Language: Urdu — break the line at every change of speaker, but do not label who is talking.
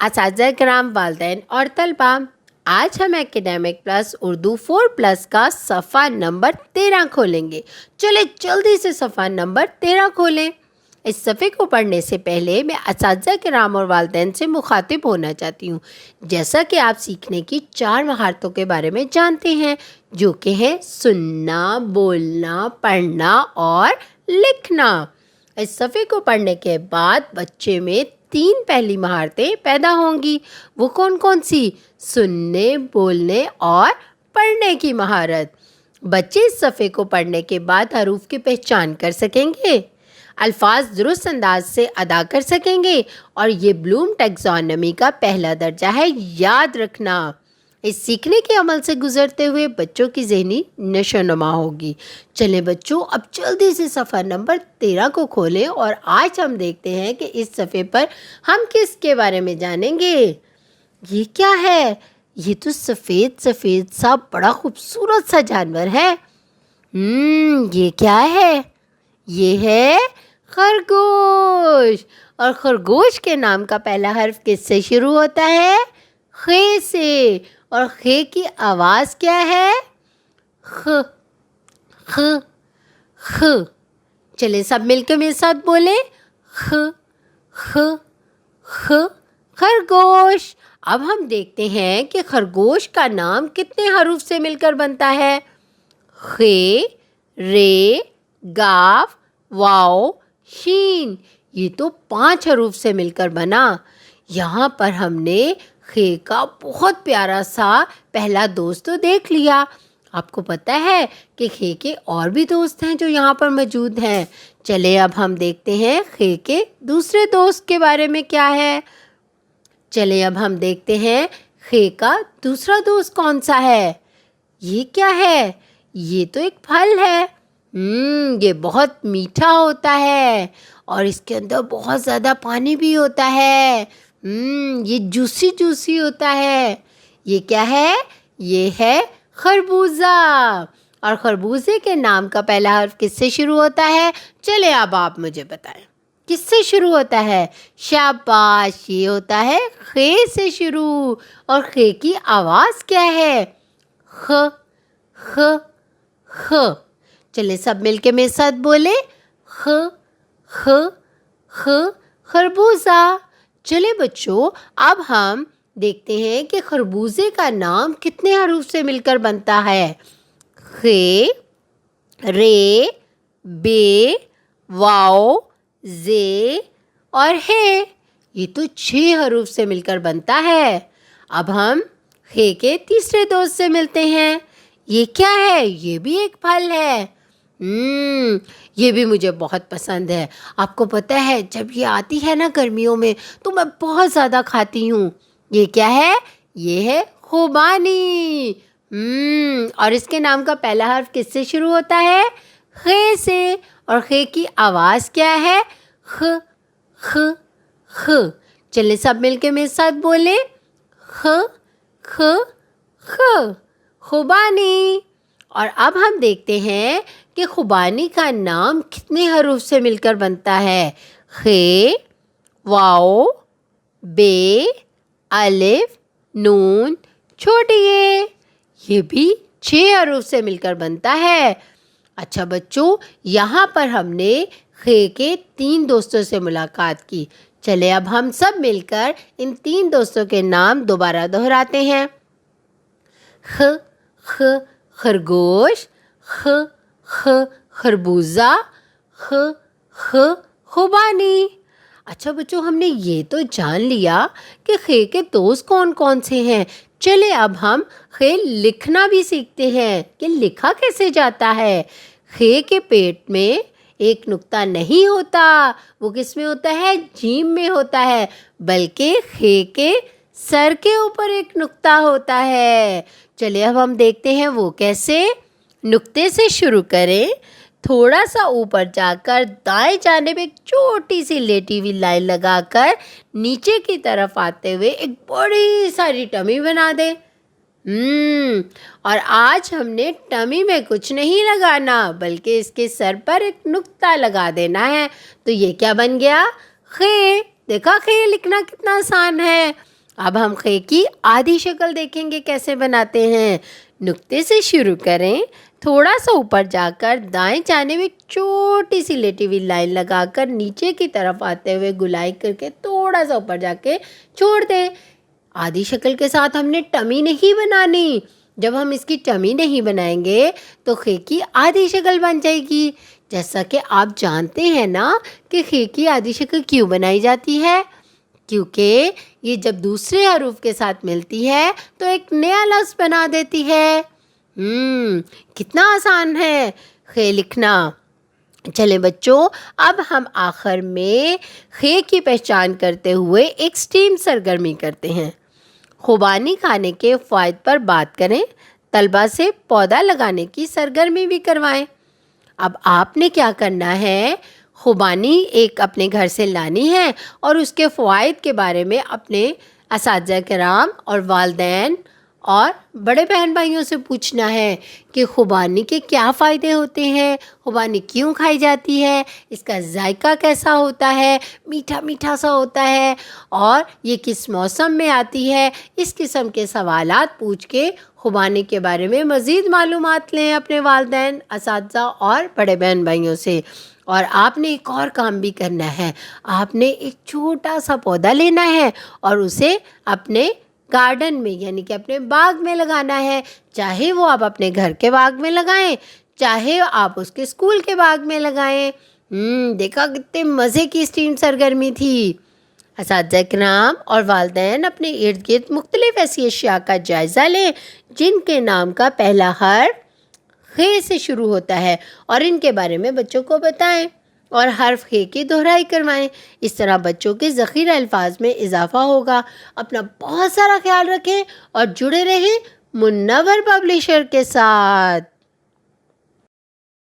اساتذہ کرام، والدین اور طلبہ۔ آج ہم اکیڈیمک پلس اردو 4+ کا صفحہ نمبر 13 کھولیں گے۔ چلے جلدی سے صفحہ نمبر 13 کھولیں۔ اس صفحے کو پڑھنے سے پہلے میں اساتذہ کرام اور والدین سے مخاطب ہونا چاہتی ہوں، جیسا کہ آپ سیکھنے کی 4 مہارتوں کے بارے میں جانتے ہیں، جو کہ ہیں سننا، بولنا، پڑھنا اور لکھنا۔ اس صفحے کو پڑھنے کے بعد بچے میں 3 پہلی مہارتیں پیدا ہوں گی۔ وہ کون کون سی؟ سننے، بولنے اور پڑھنے کی مہارت۔ بچے اس صفحے کو پڑھنے کے بعد حروف کی پہچان کر سکیں گے، الفاظ درست انداز سے ادا کر سکیں گے، اور یہ بلوم ٹیکزانومی کا پہلا درجہ ہے، یاد رکھنا۔ اس سیکھنے کے عمل سے گزرتے ہوئے بچوں کی ذہنی نشو و نما ہوگی۔ چلیں بچوں، اب جلدی سے صفحہ نمبر 13 کو کھولیں، اور آج ہم دیکھتے ہیں کہ اس صفحے پر ہم کس کے بارے میں جانیں گے۔ یہ کیا ہے؟ یہ تو سفید سا بڑا خوبصورت سا جانور ہے۔ یہ کیا ہے؟ یہ ہے خرگوش، اور خرگوش کے نام کا پہلا حرف کس سے شروع ہوتا ہے؟ خ سے، اور خ کی آواز کیا ہے؟ خ خ خ۔ چلے سب مل کے میرے ساتھ بولیں، خ خ خ، خرگوش۔ اب ہم دیکھتے ہیں کہ خرگوش کا نام کتنے حروف سے مل کر بنتا ہے؟ خ، ر، گ، واو، شین۔ یہ تو 5 حروف سے مل کر بنا۔ یہاں پر ہم نے خ کا بہت پیارا سا پہلا دوست تو دیکھ لیا۔ آپ کو پتہ ہے کہ خ کے اور بھی دوست ہیں جو یہاں پر موجود ہیں۔ چلے اب ہم دیکھتے ہیں خ کے دوسرے دوست کے بارے میں کیا ہے۔ چلے اب ہم دیکھتے ہیں خ کا دوسرا دوست کون سا ہے۔ یہ کیا ہے؟ یہ تو ایک پھل ہے۔ یہ بہت میٹھا ہوتا ہے، اور اس کے اندر بہت زیادہ پانی بھی ہوتا ہے۔ یہ جوسی ہوتا ہے۔ یہ کیا ہے؟ یہ ہے خربوزہ، اور خربوزے کے نام کا پہلا حرف کس سے شروع ہوتا ہے؟ چلے اب آپ مجھے بتائیں کس سے شروع ہوتا ہے؟ شاباش، یہ ہوتا ہے خ سے شروع، اور خ کی آواز کیا ہے؟ خ خ خ۔ چلے سب مل کے میرے ساتھ بولے، خ خ خ، خربوزہ۔ چلے بچوں، اب ہم دیکھتے ہیں کہ خربوزے کا نام کتنے حروف سے مل کر بنتا ہے۔ خ، ر، ب، واو، ز اور ہ۔ یہ تو 6 حروف سے مل کر بنتا ہے۔ اب ہم خ کے تیسرے دوست سے ملتے ہیں۔ یہ کیا ہے؟ یہ بھی ایک پھل ہے۔ یہ بھی مجھے بہت پسند ہے۔ آپ کو پتہ ہے جب یہ آتی ہے نا گرمیوں میں تو میں بہت زیادہ کھاتی ہوں۔ یہ کیا ہے؟ یہ ہے خوبانی۔ اور اس کے نام کا پہلا حرف کس سے شروع ہوتا ہے؟ خ سے، اور خ کی آواز کیا ہے؟ خ خ خ۔ چلے سب مل کے میرے ساتھ بولیں، خ خ خ، خوبانی۔ اور اب ہم دیکھتے ہیں کہ خوبانی کا نام کتنے حروف سے مل کر بنتا ہے۔ خ، واو، ب، الف، نون، چھوٹی ے۔ یہ بھی 6 حروف سے مل کر بنتا ہے۔ اچھا بچوں، یہاں پر ہم نے خ کے 3 دوستوں سے ملاقات کی۔ چلے اب ہم سب مل کر ان 3 دوستوں کے نام دوبارہ دہراتے ہیں۔ خ خ، خرگوش، خ خ، خربوزہ، خ خ، خوبانی۔ اچھا بچوں، ہم نے یہ تو جان لیا کہ خ کے دوست کون کون سے ہیں۔ چلے اب ہم خ لکھنا بھی سیکھتے ہیں کہ لکھا کیسے جاتا ہے۔ خ کے پیٹ میں ایک نقطہ نہیں ہوتا، وہ کس میں ہوتا ہے؟ جیم میں ہوتا ہے، بلکہ خ کے سر کے اوپر ایک نقطہ ہوتا ہے۔ چلے اب ہم دیکھتے ہیں وہ کیسے۔ نقطے سے شروع کریں، تھوڑا سا اوپر جا کر دائیں جانب ایک چھوٹی سی لیٹی ہوئی لائن لگا کر نیچے کی طرف آتے ہوئے ایک بڑی ساری ٹمی بنا دیں۔ اور آج ہم نے ٹمی میں کچھ نہیں لگانا، بلکہ اس کے سر پر ایک نقطہ لگا دینا ہے۔ تو یہ کیا بن گیا؟ خ۔ دیکھا خے لکھنا کتنا آسان ہے۔ اب ہم خے کی آدھی شکل دیکھیں گے کیسے بناتے ہیں۔ نقطے سے شروع کریں، تھوڑا سا اوپر جا کر دائیں جانب ایک چھوٹی سی لیٹی ہوئی لائن لگا کر نیچے کی طرف آتے ہوئے گولائی کر کے تھوڑا سا اوپر جا کے چھوڑ دیں۔ آدھی شکل کے ساتھ ہم نے ٹمی نہیں بنانی۔ جب ہم اس کی ٹمی نہیں بنائیں گے تو خے کی آدھی شکل بن جائے گی۔ جیسا کہ آپ جانتے ہیں نا کہ خے کی آدھی شکل کیوں بنائی جاتی ہے؟ کیونکہ یہ جب دوسرے حروف کے ساتھ ملتی ہے تو ایک نیا لفظ بنا دیتی ہے۔ کتنا آسان ہے خے لکھنا۔ چلیں بچوں، اب ہم آخر میں خے کی پہچان کرتے ہوئے ایک سٹیم سرگرمی کرتے ہیں۔ خوبانی کھانے کے فوائد پر بات کریں، طلبہ سے پودا لگانے کی سرگرمی بھی کروائیں۔ اب آپ نے کیا کرنا ہے، خوبانی ایک اپنے گھر سے لانی ہے اور اس کے فوائد کے بارے میں اپنے اساتذہ کرام اور والدین اور بڑے بہن بھائیوں سے پوچھنا ہے کہ خوبانی کے کیا فائدے ہوتے ہیں، خوبانی کیوں کھائی جاتی ہے، اس کا ذائقہ کیسا ہوتا ہے، میٹھا میٹھا سا ہوتا ہے، اور یہ کس موسم میں آتی ہے۔ اس قسم کے سوالات پوچھ کے خوبانی کے بارے میں مزید معلومات لیں اپنے والدین، اساتذہ اور بڑے بہن بھائیوں سے۔ اور آپ نے ایک اور کام بھی کرنا ہے، آپ نے ایک چھوٹا سا پودا لینا ہے اور اسے اپنے گارڈن میں یعنی کہ اپنے باغ میں لگانا ہے۔ چاہے وہ آپ اپنے گھر کے باغ میں لگائیں، چاہے آپ اس کے اسکول کے باغ میں لگائیں۔ دیکھا کتنے مزے کی اسٹیم سرگرمی تھی۔ اساتذہ کرام اور والدین اپنے ارد گرد مختلف ایسی اشیاء کا جائزہ لیں جن کے نام کا پہلا حرف خے سے شروع ہوتا ہے اور ان کے بارے میں بچوں کو بتائیں اور حرف خے کی دہرائی کروائیں۔ اس طرح بچوں کے ذخیرہ الفاظ میں اضافہ ہوگا۔ اپنا بہت سارا خیال رکھیں اور جڑے رہیں منور پبلیشر کے ساتھ۔